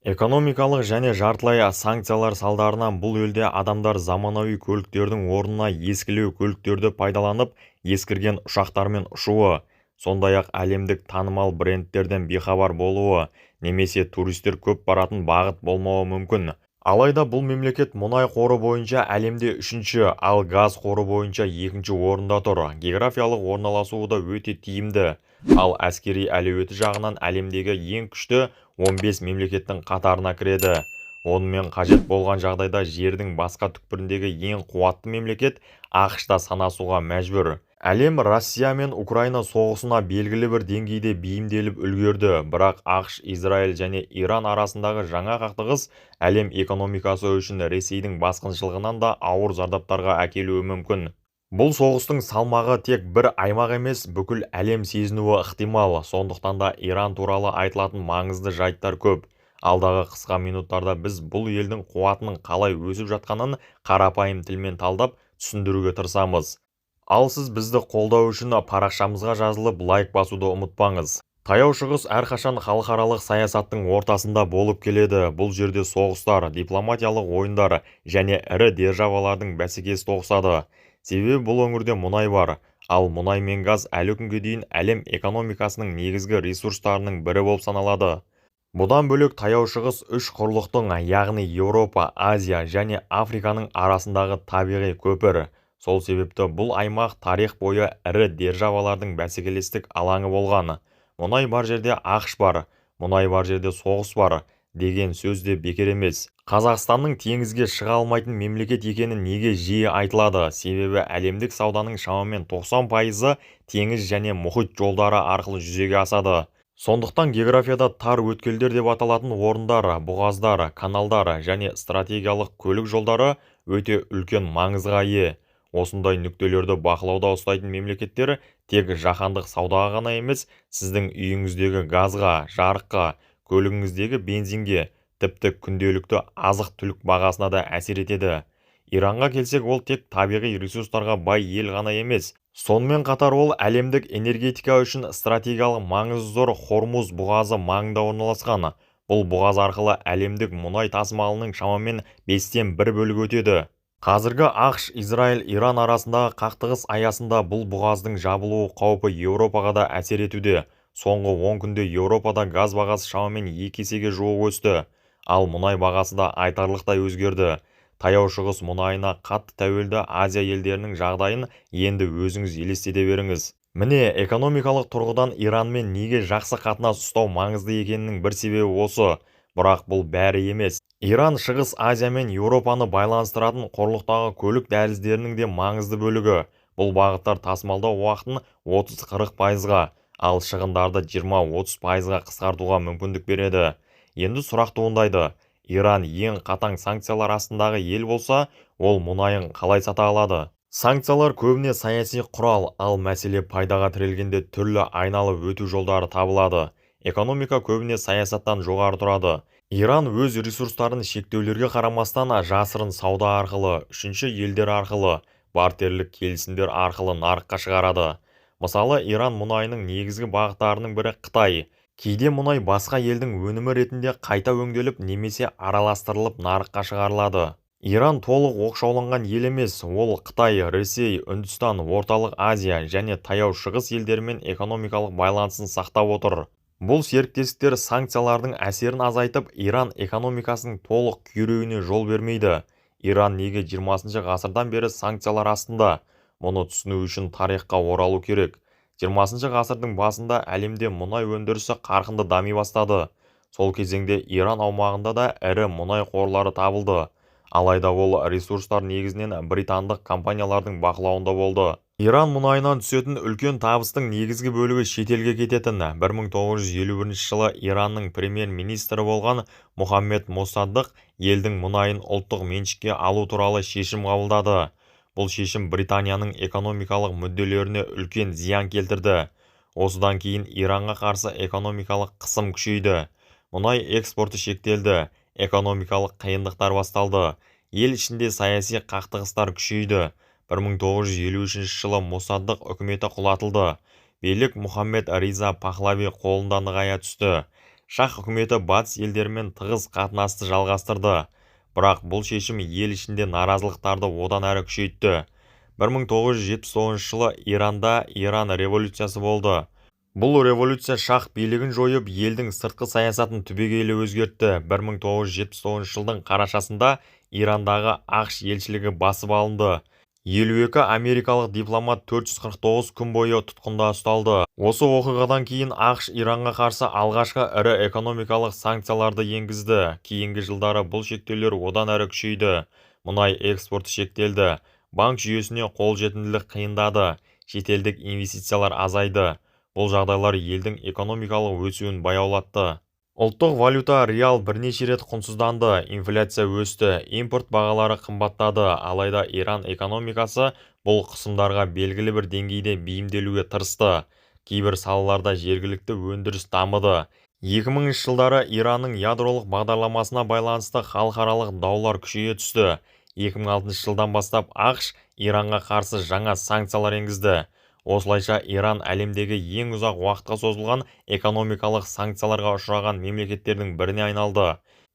Экономикалық және жартылай санкциялар салдарынан бұл елде адамдар заманауи көліктердің орнына ескілеу көліктерді пайдаланып, ескірген ұшақтармен ұшуы, сондай-ақ әлемдік танымал брендтерден бейхабар болуы, немесе туристер көп баратын бағыт болмауы мүмкін. Алайда бұл мемлекет мұнай қоры бойынша әлемде үшінші, ал газ қоры бойынша екінші орында тұр. Географиялық орналасуы да өте тиімді, ал әскери әлеуеті жағынан әлемдегі ең күшті 15 мемлекеттің қатарына кіреді. Онымен қажет болған жағдайда жердің басқа түкпіріндегі ең қуатты мемлекет ақш-та санасуға мәжбүр. Әлем Россия мен Украина соғысына белгілі бір деңгейде бейімделіп үлгерді, бірақ ақш, Израиль және Иран арасындағы жаңа қақтығыс әлем экономикасы үшін Ресейдің басқыншылығынан да ауыр зардаптарға әкелуі мүмкін. Бұл соғыстың салмағы тек бір аймақ емес, бүкіл әлем сезінуі ықтимал, сондықтан да Иран туралы айтылатын маңызды жайттар көп. Алдағы қысқа минуттарда біз бұл елдің қуатының қалай өсіп жатқанын қарапайым тілмен талдап түсіндіруге тырысамыз. Ал сіз бізді қолдау үшін парақшамызға жазылып лайк басуды ұмытпаңыз. Таяу шығыс әрқашан халықаралық саясаттың ортасында болып келеді. Бұл жерде соғыстар, дипломатиялық ойындар және ірі державалардың бәсекесі тоғысады. Себебі бұл өңірде мұнай бар, ал мұнай мен газ әлі күнге дейін әлем экономикасының негізгі ресурстарының бірі болып саналады. Бұдан бөлек таяу шығыс үш құрлықтың, яғни Еуропа, Азия және Африканың арасындағы табиғи көпір. Сол себепті бұл аймақ тарих бойы ірі державалардың бәсекелестік алаңы болған. Мұнай бар жерде ақш бар, мұнай бар жерде соғыс бар деген сөз де бекер емес. Қазақстанның теңізге шыға алмайтын мемлекет екені неге жиі айтылады? Себебі әлемдік сауданың шамамен 90%-ы теңіз және мұхит жолдары арқылы жүзеге асады. Сондықтан географияда тар өткелдер деп аталатын орындар, бұғаздар, каналдар және стратегиялық көлік жолдары өте үлкен маңызға ие. Осындай нүктелерді бақылауда ұстайтын мемлекеттер тек жаһандық саудаға ғана емес, сіздің үйіңіздегі газға, жарыққа, көлігіңіздегі бензинге, тіпті күнделікті азық-түлік бағасына да әсер етеді. Иранға келсек, ол тек табиғи ресурстарға бай ел ғана емес. Сонымен қатар ол әлемдік энергетика үшін стратегиялық маңызы зор Хормуз бұғазы маңында орналасқан. Бұл бұғаз арқылы әлемдік мұнай тасымалының шамамен 5-тен 1 бөлігі өтеді. Қазіргі ақш, Израиль, Иран арасындағы қақтығыс аясында бұл бұғаздың жабылуы қаупі Еуропаға да әсер етуде. Соңғы 10 күнде Еуропада газ бағасы шамамен 2 есеге жуық өсті, ал мұнай бағасы да айтарлықтай өзгерді. Таяу шығыс мұнайына қатты тәуелді Азия елдерінің жағдайын енді өзіңіз елестете беріңіз. Міне, экономикалық тұрғыдан Иранмен неге жақсы қатынас ұстау маңызды екенінің бір себебі осы. Бірақ бұл бәрі емес. Иран Шығыс Азия мен Еуропаны байланыстыратын құрлықтағы көлік дәліздерінің де маңызды бөлігі. Бұл бағыттар тасымалдау уақытын 30-40%-ға, ал шығындарды 20-30%-ға қысқартуға мүмкіндік береді. Енді сұрақ туындайды. Иран ең қатаң санкциялар астындағы ел болса, ол мұнайын қалай сата алады? Санкциялар көбіне саяси құрал, ал мәселе пайдаға тірелгенде түрлі айналып өту жолдары табылады. Экономика көбіне саясаттан жоғары тұрады. Иран өз ресурстарын шектеулерге қарамастан жасырын сауда арқылы, үшінші елдер арқылы, бартерлік келісімдер арқылы нарыққа шығарады. Мысалы, Иран мұнайының негізгі бағыттарының бірі Қытай. Кейде мұнай басқа елдің өнімі ретінде қайта өңделіп немесе араластырылып нарыққа шығарылады. Иран толық оқшауланған ел емес, ол Қытай, Ресей, Үндістан, Орталық Азия және таяу шығыс елдерімен экономикалық байланысын сақтап отыр. Бұл серіктестіктер санкциялардың әсерін азайтып, Иран экономикасының толық күйреуіне жол бермейді. Иран неге 20 ғасырдан бері санкциялар астында? Мұны түсіну үшін тарихқа оралу керек. 20 ғасырдың басында әлемде мұнай өндірісі қарқынды дами бастады. Сол кезеңде Иран аумағында да ірі мұнай қорлары табылды. Алайда ол ресурстар негізінен британдық компаниялардың бақылауында болды. Иран мұнайынан түсетін үлкен табыстың негізгі бөлігі шетелге кететін. 1951 жылы Иранның премьер-министрі болған Мұхаммед Моссаддық елдің мұнайын ұлттық меншікке алу туралы шешім қабылдады. Бұл шешім Британияның экономикалық мүдделеріне үлкен зиян келтірді. Осыдан кейін Иранға қарсы экономикалық қысым күшейді. Мұнай экспорты шектелді, экономикалық қиындықтар басталды. Ел ішінде саяси қақтығыстар күшейді. 1953 жылы Моссаддық үкіметі құлатылды. Билік Мұхаммед Риза Пахлави қолында нығая түсті. Шах үкіметі батыс елдерімен тығыз қатынасты жалғастырды. Бірақ бұл шешім ел ішінде наразылықтарды одан әрі күшейтті. 1979 жылы Иранда Иран революциясы болды. Бұл революция шах билігін жойып, елдің сыртқы саясатын түбегейлі өзгертті. 1979 жылдың қарашасында Ирандағы ақш елшілігі басып алынды. 52 америкалық дипломат 449 күн бойы тұтқында ұсталды. Осы оқиғадан кейін ақш Иранға қарсы алғашқы ірі экономикалық санкцияларды енгізді. Кейінгі жылдары бұл шектеулер одан әрі күшейді. Мұнай экспорты шектелді. Банк жүйесіне қолжетімділік қиындады. Шетелдік инвестициялар азайды. Бұл жағдайлар елдің экономикалық өсуін баяулатты. Ұлттық валюта реал бірнеше рет құнсызданды, инфляция өсті, импорт бағалары қымбаттады, алайда Иран экономикасы бұл қысымдарға белгілі бір деңгейде бейімделуге тырысты. Кейбір салаларда жергілікті өндіріс дамыды. 2000 жылдары Иранның ядролық бағдарламасына байланысты халықаралық даулар күшейе түсті. 2006 жылдан бастап ақш Иранға қарсы жаңа санкциялар енгізді. Осылайша Иран әлемдегі ең ұзақ уақытқа созылған экономикалық санкцияларға ұшыраған мемлекеттердің біріне айналды.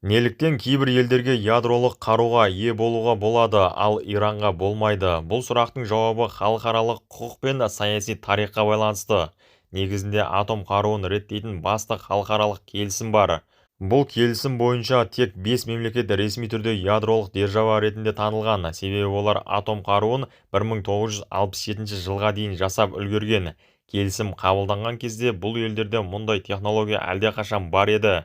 Неліктен кейбір елдерге ядролық қаруға ие болуға болады, ал Иранға болмайды? Бұл сұрақтың жауабы халықаралық құқық пен саяси тарихқа байланысты. Негізінде атом қаруын реттейтін басты халықаралық келісім бар. Бұл келісім бойынша тек 5 мемлекет ресми түрде ядролық держава ретінде танылған, себебі олар атом қаруын 1967 жылға дейін жасап үлгерген. Келісім қабылданған кезде бұл елдерде мұндай технология әлдеқашан бар еді.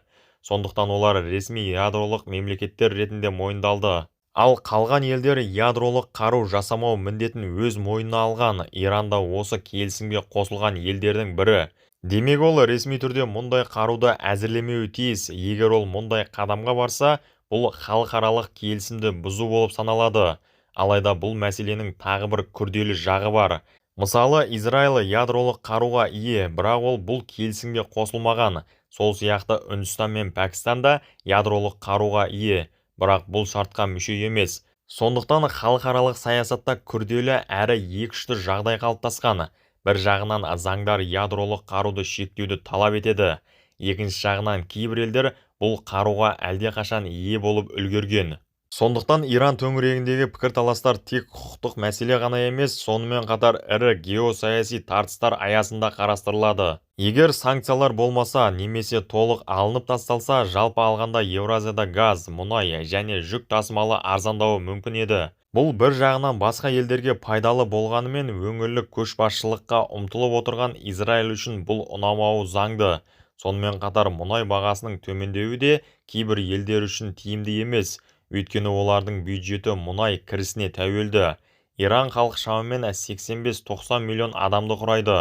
Сондықтан олар ресми ядролық мемлекеттер ретінде мойындалды. Ал қалған елдер ядролық қару жасамау міндетін өз мойнына алған. Иранда осы келісімге қосылған елдердің бірі. Демек ол ресми түрде мұндай қаруды әзірлемеуі тиіс. Егер ол мұндай қадамға барса, бұл халықаралық келісімді бұзу болып саналады. Алайда бұл мәселенің тағы бір күрделі жағы бар. Мысалы, Израиль ядролық қаруға ие, бірақ ол бұл келісімге қосылмаған. Сол сияқты Үндістан мен Пәкістан да ядролық қаруға ие, бірақ бұл шартқа мүше емес. Сондықтан халықаралық саясатта күрделі әрі екіұшты жағдай қалыптасқан. Бір жағынан заңдар ядролық қаруды шектеуді талап етеді. Екінші жағынан кейбір елдер бұл қаруға әлдеқашан ие болып үлгерген. Сондықтан Иран төңірегіндегі пікірталастар тек құқықтық мәселе ғана емес, сонымен қатар ірі геосаяси тартыстар аясында қарастырылады. Егер санкциялар болмаса, немесе толық алынып тасталса, жалпы алғанда Еуразияда газ, мұнай және жүк тасымалы арзандауы мүмкін еді. Бұл бір жағынан басқа елдерге пайдалы болғанымен, өңірлік көшбасшылыққа ұмтылып отырған Израиль үшін бұл ұнамауы заңды. Сонымен қатар мұнай бағасының төмендеуі де кейбір елдер үшін тиімді емес. Өйткені олардың бюджеті мұнай кірісіне тәуелді. Иран халық шамамен 85-90 миллион адамды құрайды.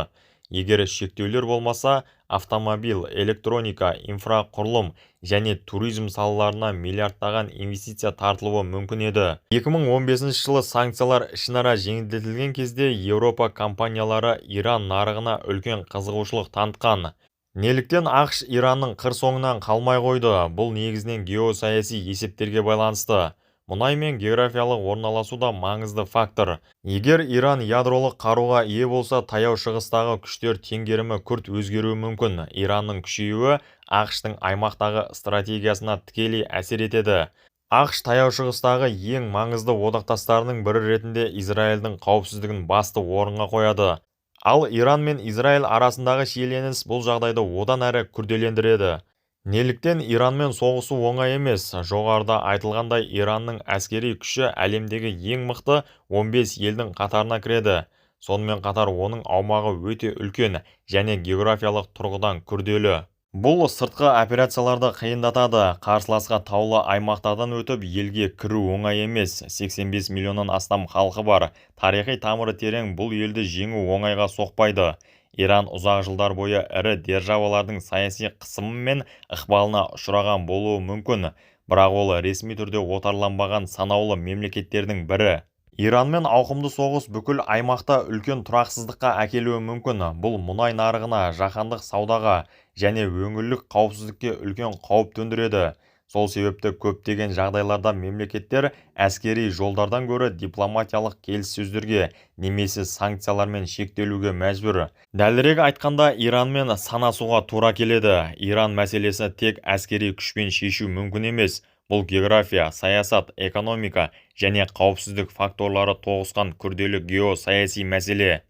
Егер шектеулер болмаса, автомобиль, электроника, инфрақұрылым және туризм салаларына миллиардтаған инвестиция тартылуы мүмкін еді. 2015 жылы санкциялар ішінара жеңілдетілген кезде Еуропа компаниялары Иран нарығына үлкен қызығушылық танытқан. Неліктен ақш Иранның қыр соңынан қалмай қойды? Бұл негізінен геосаяси есептерге байланысты. Мұнай мен географиялық орналасу да маңызды фактор. Егер Иран ядролық қаруға ие болса, таяу шығыстағы күштер теңгерімі күрт өзгеруі мүмкін. Иранның күшеюі ақштың аймақтағы стратегиясына тікелей әсер етеді. ақш таяу шығыстағы ең маңызды одақтастарының бірі ретінде Израильдің қауіпсіздігін басты орынға қояды. Ал Иран мен Израиль арасындағы шиеленіс бұл жағдайды одан әрі күрделендіреді. Неліктен Иранмен соғысу оңай емес? Жоғарыда айтылғандай, Иранның әскери күші әлемдегі ең мықты 15 елдің қатарына кіреді. Сонымен қатар оның аумағы өте үлкен және географиялық тұрғыдан күрделі. Бұл сыртқы операцияларды қиындатады. Қарсыласқа таулы аймақтардан өтіп, елге кіру оңай емес. 85 миллионнан астам халқы бар. Тарихи тамыры терең, бұл елді жеңу оңайға соқпайды. Иран ұзақ жылдар бойы ірі державалардың саяси қысымы мен ықпалына ұшыраған болуы мүмкін, бірақ ол ресми түрде отарланбаған санаулы мемлекеттердің бірі. Иранмен ауқымды соғыс бүкіл аймақта үлкен тұрақсыздыққа әкелуі мүмкін. Бұл мұнай нарығына, жаһандық саудаға және өңірлік қауіпсіздікке үлкен қауіп төндіреді. Сол себепті көптеген жағдайларда мемлекеттер әскери жолдардан гөрі дипломатиялық келіссөздерге немесе санкциялармен шектелуге мәжбүр. Дәлірек айтқанда, Иранмен санасуға тура келеді. Иран мәселесі тек әскери күшпен шешу мүмкін емес. Бұл география, саясат, экономика және қауіпсіздік факторлары тоғысқан күрделі геосаяси мәселе.